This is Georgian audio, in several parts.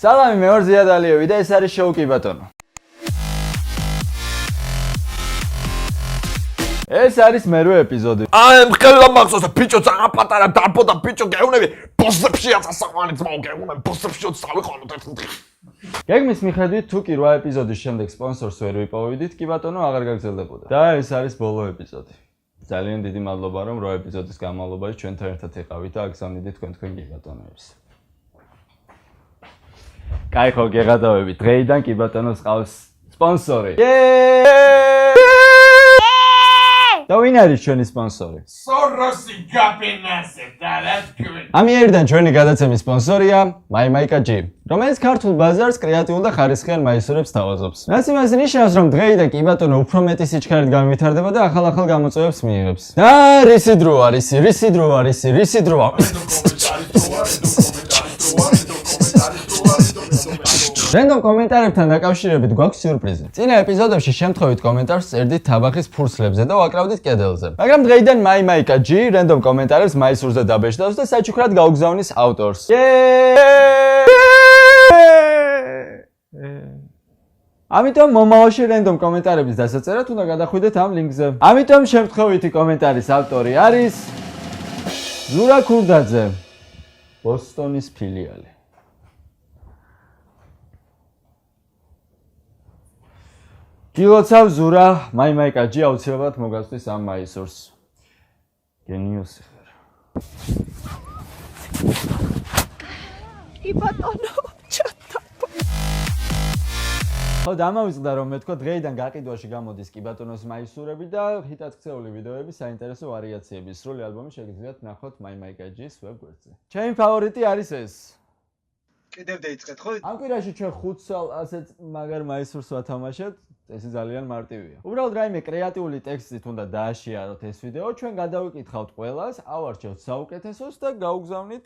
სალამი, მე ვარ ზიად ალიევი და ეს არის შოუ კი ბატონო. ეს არის მერვე ეპიზოდი. ხელა მახსოვს და ბიჭო ძალიან პატარა დარბო და ბიჭო გეუნები ბოსებში აცასავალი ძმაო გეუნები ბოსებში წავიყოლოთ ერთ დღეს. გეგმის მიხედვით თუ კი 8 ეპიზოდის შემდეგ სპონსორს ვერ ვიპოვიდით, კი ბატონო აღარ გაგრძელდებოდა. და ეს არის ბოლო ეპიზოდი. ძალიან დიდი მადლობა რომ 8 ეპიზოდის განმავლობაში ჩვენთან ერთად იყავით და აგზავნიდით თქვენ კი ბატონოებს. კაი ხო გეღადავებით. დღეიდან კი ბატონოს ყავს სპონსორი. და ვინ არის ჩვენი სპონსორი? სოროსი გაპენასე და რა თქვენ. ამიერიდან ჩვენი გადაცემის სპონსორია MyMaika-G, რომელიც ქართულ ბაზარს კრეატიულ და ხარისხიან მაისურებს თავაზობს. რაც იმას ნიშნავს, რომ დღეიდან კი ბატონო უფრო მეტი სიჩქარით განვითარდება და ახალ გამოწვევებს მიიღებს. და რისი დრო არის? რენდომ კომენტარებთან დაკავშირებით გვაქვს სიურპრიზი. წინა ეპიზოდებში შემთხვევით კომენტარს წერდით თაბახის ფურცლებზე და ვაკრავდით კედელზე. მაგრამ დღეიდან MyMaika-G რენდომ კომენტარებს მაისურზე დაბეჭდავს და საჩუქრად გაუგზავნის ავტორს. ამიტომ მომავალში რენდომ კომენტარების დასაწერად უნდა გადახვიდეთ ამ ლინკზე. ამიტომ შემთხვევითი კომენტარის ავტორი არის ზურა ქურდაძე, ბოსტონის ფილიალი. გილოცავ ზურა, MyMaika-G აუცილებლად მოგაწვის ამ მაისურს. გენიოსი ხარ. კი ბატონო, ჩატა. ხო, დამავიწყდა რომ მე თქვა დღეიდან გაყიდვაში გამოდის კი ბატონოს მაისურები და ჰიტად ქცეული ვიდეოები საინტერესო ვარიაციები. სრული ალბომი შეგიძლიათ ნახოთ MyMaika-G-ის ვებგვერდზე. ჩემი ფავორიტი არის ეს. კიდევ დაიწყეთ ხო? ამ კვირაში ჩვენ 5 წელ ასეთ მაგარ მაისურს ვათამაშეთ. ეს ძალიან მარტივია. უბრალოდ რაიმე კრეატიული ტექსტით უნდა დააშიაროთ ეს ვიდეო, ჩვენ გადავიკითხავთ ყველას, ავარჩევთ საუკეთესოს და გაუგზავნით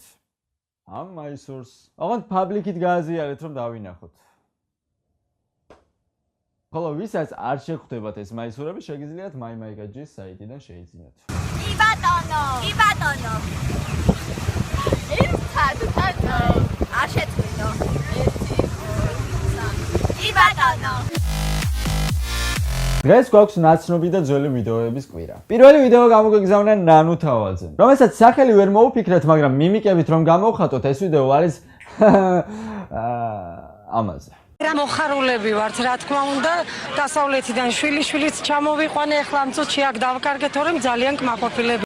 ამ მაისურს. ოღონდ პაბლიკით გააზიარეთ რომ დავინახოთ. ხოლო ვისაც არ შეხვდებათ ეს მაისურები, შეგიძლიათ MyMaika-G-ის საიტიდან შეიძინოთ. კი ბატონო. არ შეწმინო. 1 2 3. კი ბატონო. დღეს გვაქვს ნაცნობი და ძველი ვიდეოების კვირა. პირველი ვიდეო გამოგვიგზავნა ნანუ თავაძე, რომელსაც სახელი ვერ მოუფიქრეთ, მაგრამ მიმიკებით რომ გამოვხატოთ, ეს ვიდეო არის ამაზე. რა მოხარულები ვართ, რა თქმა უნდა, დასავლეთიდან შვილიშვილიც ჩამოვიყვანე, ახლა ამ წუთში აქ დავკარგეთ, თორემ ძალიან კმაყოფილები.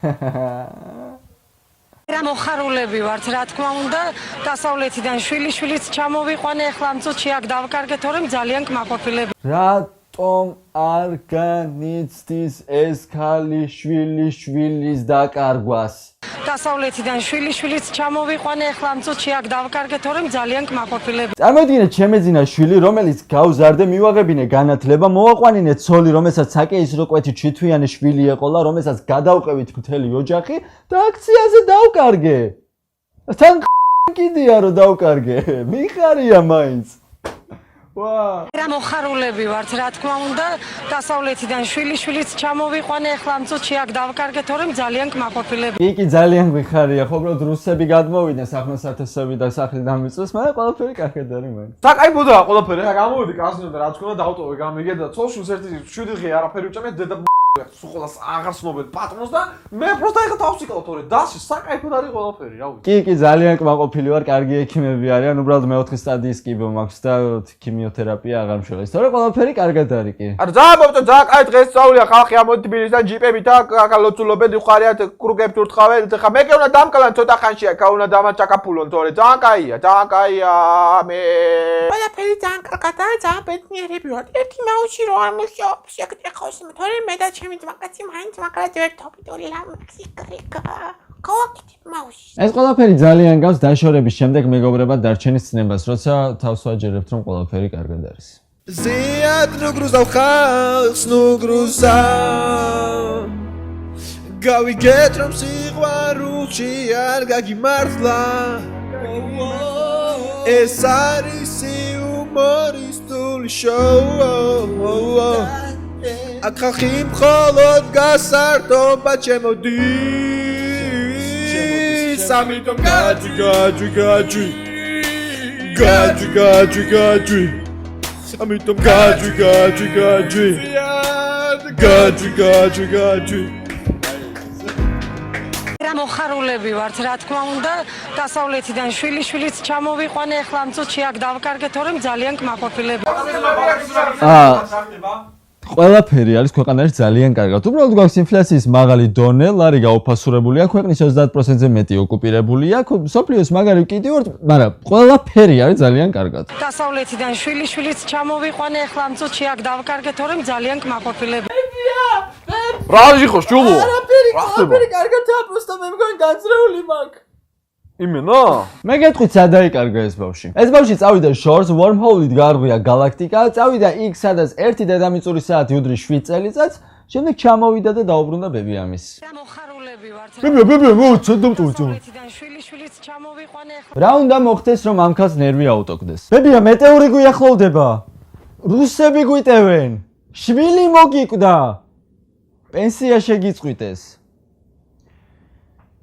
რა მოხარულები ვართ, რა თქმა უნდა, დასავლეთიდან შვილიშვილიც ჩამოვიყვანე, ახლა ამ წუთში აქ დავკარგეთ, თორემ ძალიან კმაყოფილები. რატომ არ განიცდის ეს ქალი შვილიშვილის დაკარგვას? დასავლეთიდან შვილიშვილიც ჩამოვიყვანე, ახლა ამ წუთში აქ დავკარგეთ, თორემ ძალიან კმაყოფილები. წარმოიდგინეთ, შემეძინა შვილი, რომელიც გავზარდე, მივაღებინე განათლება, მოვაყვანინე ცოლი, რომელსაც საკეისრო კვეთით ჩითვიანი შვილი ეყოლა, რომელსაც გადავყევით მთელი ოჯახი და აქციაზე დავკარგე. თან კიდია რომ დავკარგე. მიხარია მაინც. რა მოხარულები ვართ, რა თქმა უნდა, დასავლეთიდან შვილიშვილიც ჩამოვიყვანე, ახლა ამ წუთში აქ დავკარგეთ, თორემ ძალიან კმაყოფილები. კი, ძალიან გვიხარია, ხო, უბრალოდ რუსები გადმოვიდნენ სახელმწიფოები და სახლი დამიწეს, მაგრამ ყველაფერი კარგად არის მაინც. საკაიფოდაა ყველაფერი. რა გამოვიდი კაზინო და რა თქმა დავტოვე გამიგე და ცოლშვილს ერთი 7 დღე არაფერი უჭამე დედა სულ ყველას აღარ ცნობენ პატრონს და მე პროსტა ეხა თავს ვიკავ თორე დასში საკაიფოდ არის ყველაფერი, რა ვიცი. კი, ძალიან კმაყოფილი ვარ, კარგი ექიმები არიან, უბრალოდ მეოთხე სტადიის კიბო მაქვს და ქიმიოთერაპია აღარ მშველის. თორე ყველაფერი კარგად არის კი. არა, ძალიან მოვიდა, ძალიან კაი დღეს სწავლია ხალხი ამოდი თბილისიდან ჯიპებით და ლოცულობენ ხარიათ კრუგებს ურთხავენ, ხა მე კი უნდა დამკალან ცოტა ხანშია, ხა უნდა დამაჭაკაფულონ თორე ძალიან კაია, მე. ყველაფერი ძალიან კარგადაა, ძალიან ბედნიერები ვართ. ერთი მაუში რო არ მუშაობს, ეხავს მე თორე მე და ჩემი ძმაკაცი მაინც მაგრად ერთობით ლამაზი კრიკა. გავაკეთებ მაუში. ეს ყველაფერი ძალიან გავს დაშორების შემდეგ მეგობრებად დარჩენის ცნებას, როცა თავს ვაჯერებთ რომ ყველაფერი კარგად არის. ზიად ნუგრუზავ ხალხს ნუგრუზავ გავიგეთ რომ სიყვარულში არ გაგიმართლა ეს არის იუმორისტული შოუ აქ ხალხი მხოლოდ გასართობა ჩემოდის ამიტომ გაჯი გაჯი ამიტომ გაჯი რა მოხარულები ვართ, რა თქმა უნდა, დასავლეთიდან შვილიშვილიც ჩამოვიყვანე, ეხლა ამ წუთში აქ დავკარგე, თორემ ძალიან კმაყოფილება. ყველაფერი არის ქვეყანაში ძალიან კარგად. უბრალოდ გვაქვს ინფლაციის მაღალი დონე, ლარი გაუფასურებულია, ქვეყნის 30%-ზე მეტი ოკუპირებულია, სოფლიოს მაგარი კიდე ვარ, მაგრამ ყველაფერი არის ძალიან კარგად. დასავლეთიდან შვილიშვილიც ჩამოვიყვანე, ეხლა ამ წუთში აქ დავკარგე, თორემ ძალიან კმაყოფილება. რა ჟიხოს ჯულო? ყველაფერი კარგადაა, просто მე მგონი განცრეული მაქვს. იმენა? მე გეტყვით სად დაიკარგა ეს ბავშვი. ეს ბავშვი წავიდა შორს, wormhole-ით გაარღვია გალაქტიკა, წავიდა იქ, სადაც 1 დედამიწური საათი უდრის 7 წელიწადს, შემდეგ ჩამოვიდა და დაუბრუნდა ბებიამის. რა მოხარულები ვართ. ბებია, მოუწოდ დამტოვე. დასავლეთიდან შვილიშვილიც ჩამოვიყვანე, ეხლა რა უნდა მოხდეს, რომ ამ ქალს ნერვი აუტოქდეს? ბებია, მეტეორი გვიახლოვდება. რუსები გვიტევენ. შვილი მოგიკვდა. პენსია შეგიწყვიტეს.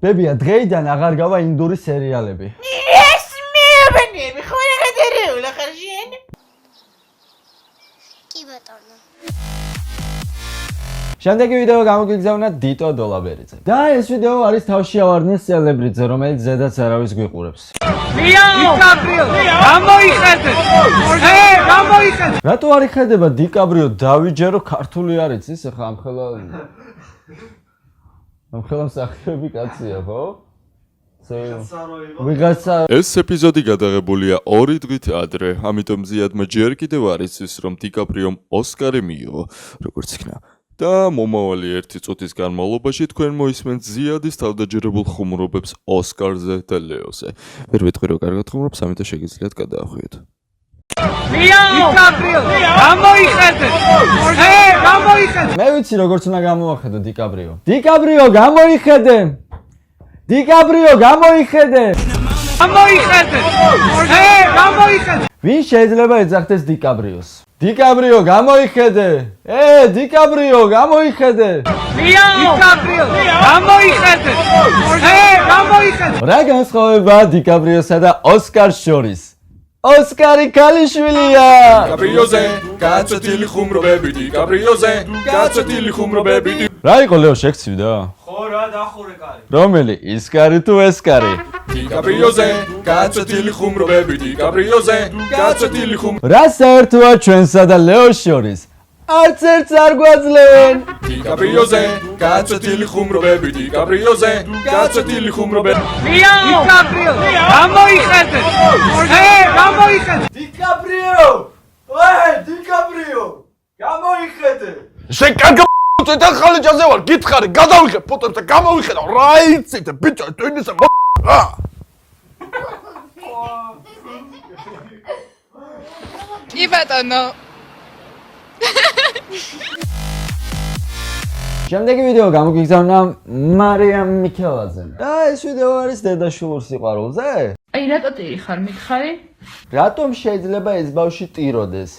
ბებია, დღეიდან აღარ გავა ინდური სერიალები. ეს მეუბნები ხო რა გადარეულა ხარშენ? კი ბატონო. შემდეგი ვიდეო გამოგიგზავნა დიტო დოლაბერიძე. და ეს ვიდეო არის თავში ავარდნის სელებრიტზე, რომელიც ზედაც არავის გვიყურებს. რატო არ იხედება დიკაბრიო დავიჯერო ქართული არ იცის ახლა ამ ხელა მსახიობი კაცია, ხო? ვიღაცა ეს ეპიზოდი გადაღებულია 2 დღით ადრე, ამიტომ ზიადმა ჯერ კიდევ არ იცის, რომ დიკაბრიომ ოსკარი მიიღო, როგორც იქნა. და მომავალი 1 წუთის განმავლობაში თქვენ მოისმენთ ზიადის თავდაჯერებულ ხუმრობებს ოსკარზე და ლეოზე. ვერ ვიტყვი რომ კარგად ხუმრობს, ამიტომ შეგიძლიათ გადაახვიოთ. მე ვიცი როგორც უნდა გამოახედო დიკაბრიო. დიკაბრიო გამოიხედე! დიკაბრიო გამოიხედე! ვინ შეიძლება ეძახდეს დიკაბრიოს? დიკაბრიო გამოიხედე! დიკაბრიო გამოიხედე! რა განსხვავებაა დიკაბრიოსა და ოსკარს შორის? ოსკარი ქალიშვილია! გაბრიოზე გაწეთილი ხუმრობები დიკაბრიოზე გაწეთილი ხუმრობები რა იყო ლეო შეგცივდა? ხო რა დახურე კარი. რომელი ის კარი თუ ეს კარი? დიკაბრიოზე გაწეთილი ხუმრობები დიკაბრიოზე გაწეთილი რა საერთოა ჩვენსა და ლეოს შორის? არც ერთს არ გვაძლევენ. დიკაბრიოზე გაწეთილი ხუმრობები დიკაბრიოზე გაწეთილი ხუმრობები დიკაბრიო! დიკაბრიო! გამოიხედე! შენ კარგა წეთან ხალიჯაზე ვარ, გითხარი, გადავიხე ფოტოებს და გამოვიხედავ, რა იცით, ბიჭო, ტვინისა რა? კი ბატონო. შემდეგი ვიდეო გამოგიგზავნა მარიამ მიქელაძემ. და ეს ვიდეო არის დედაშვილურ სიყვარულზე? აი რატო ტირი ხარ მითხარი? რატომ შეიძლება ეს ბავშვი ტიროდეს?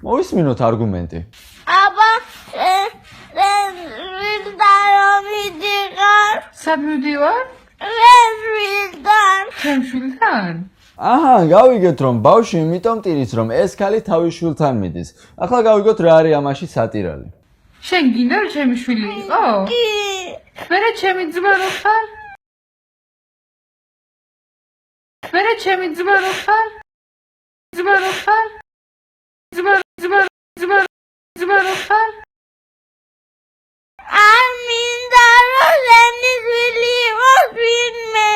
მოვისმინოთ არგუმენტი. აბა, ვიდარ. სად მივდივარ? ვიდარ. ჩემ შვილთან? აჰა, გავიგეთ რომ ბავშვი იმიტომ ტირის რომ ეს ქალი თავის შვილთან მიდის. ახლა გავიგოთ რა არის ამაში სატირალი. შენ გინდა რომ ჩემი შვილი იყო? კი. მერე ჩემი ძმა რო ხარ? მერე ჩემი ძმა რო ხარ? ძმა რო ხარ? ძმა რო ხარ? არ მინდა რომ შენი შვილი იყოს ვინმე.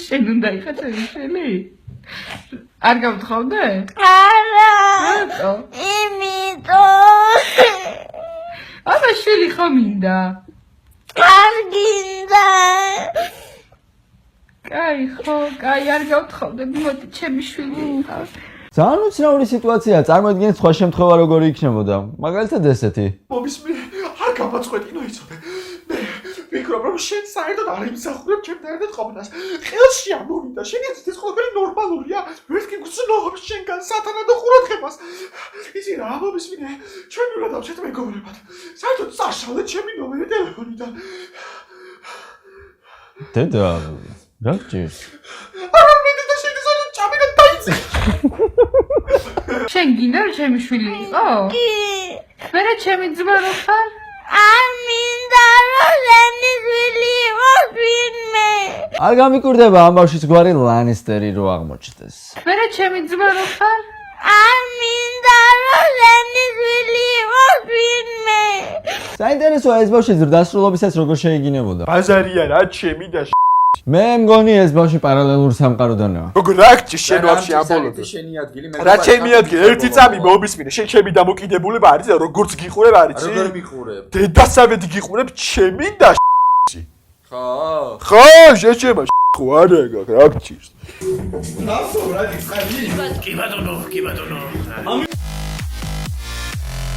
შენ უნდა იყო ჩემი შვილი? არ გავთხოვდე? არა. რატო? იმიტომ. აბა შვილი ხო მინდა? არ გინდა. კაი ხო, კაი არ გავთხოვდე, მოდი ჩემი შვილი იყო. ძალიან უცნაური სიტუაციაა, წარმოიდგინეთ სხვა შემთხვევა როგორი იქნებოდა. მაგალითად ესეთი. მომისმინე, არ გამაწყვეტინო იცოდე. მე ვფიქრობ რომ შენ საერთოდ არ იმსახურებ ჩემთან ერთად ყოფნას. ხელში ამოვიდა, შენ იცით ეს ყველაფერი ნორმალურია? ვერ გიგრძნობ შენგან სათანადო ყურადღებას. ისი რა მომისმინე, ჩვენ უნდა დავშეთ მეგობრებად. საერთოდ წაშალე ჩემი ნომერი ტელეფონიდან. დედა, რა გჭირს? არა მე და შეიძლება ჭამიდან დაიწე. შენ გინდა რომ ჩემი შვილი იყო? კი. მერე ჩემი ძმა რო ხარ? არ მინდა რომ შენი შვილი იყოს ვინმე. არ გამიკვირდება ამ ბავშვის გვარი ლანისტერი რო აღმოჩნდეს. მერე ჩემი ძმა რო ხარ? არ მინდა რომ შენი შვილი იყოს ვინმე. საინტერესოა ეს ბავშვი ზრდასრულობისას როგორ შეიგინებოდა. ბაზარია რა ჩემი და მე მგონი ეს ბავშვი პარალელურ სამყაროდანაა. როგორ რა გჭირს შენ ვაფშე აბოლოდო. შენი ადგილი მე რა ჩემი ადგილი ერთი წამი მობისმინე შენ ჩემი დამოკიდებულება არის და როგორც გიყურებ არის როგორ მიყურებ? დედასავედ გიყურებ ჩემი და ხო? ხო შეჩემა ხო არა გაკ რა გჭირს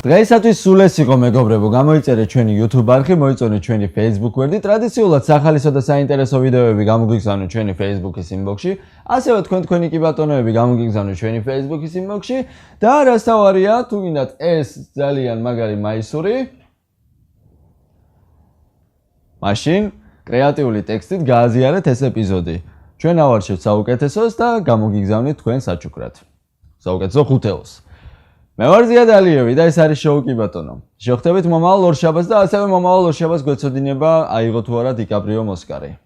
დღეისათვის სულ ეს იყო მეგობრებო, გამოიწერეთ ჩვენი YouTube არხი, მოიწონეთ ჩვენი Facebook გვერდი, ტრადიციულად სახალისო და საინტერესო ვიდეოები გამოგიგზავნოთ ჩვენი Facebook-ის inbox-ში, ასევე თქვენი კი ბატონოები გამოგიგზავნოთ ჩვენი Facebook-ის inbox-ში და რას თავარია, თუ გინდათ ეს ძალიან მაგარი მაისური, მაშინ კრეატიული ტექსტით გააზიარეთ ეს ეპიზოდი. ჩვენ ავარჩევთ საუკეთესოს და გამოგიგზავნით თქვენ საჩუქრად. საუკეთესო ხუთეულს. მე ვარ ზიად ალიევი და ეს არის შოუ კი ბატონო. შევხვდებით მომავალ ორშაბათს და ასევე მომავალ ორშაბათს გვეცოდინება აიღო თუ არა დიკაპრიომ ოსკარი.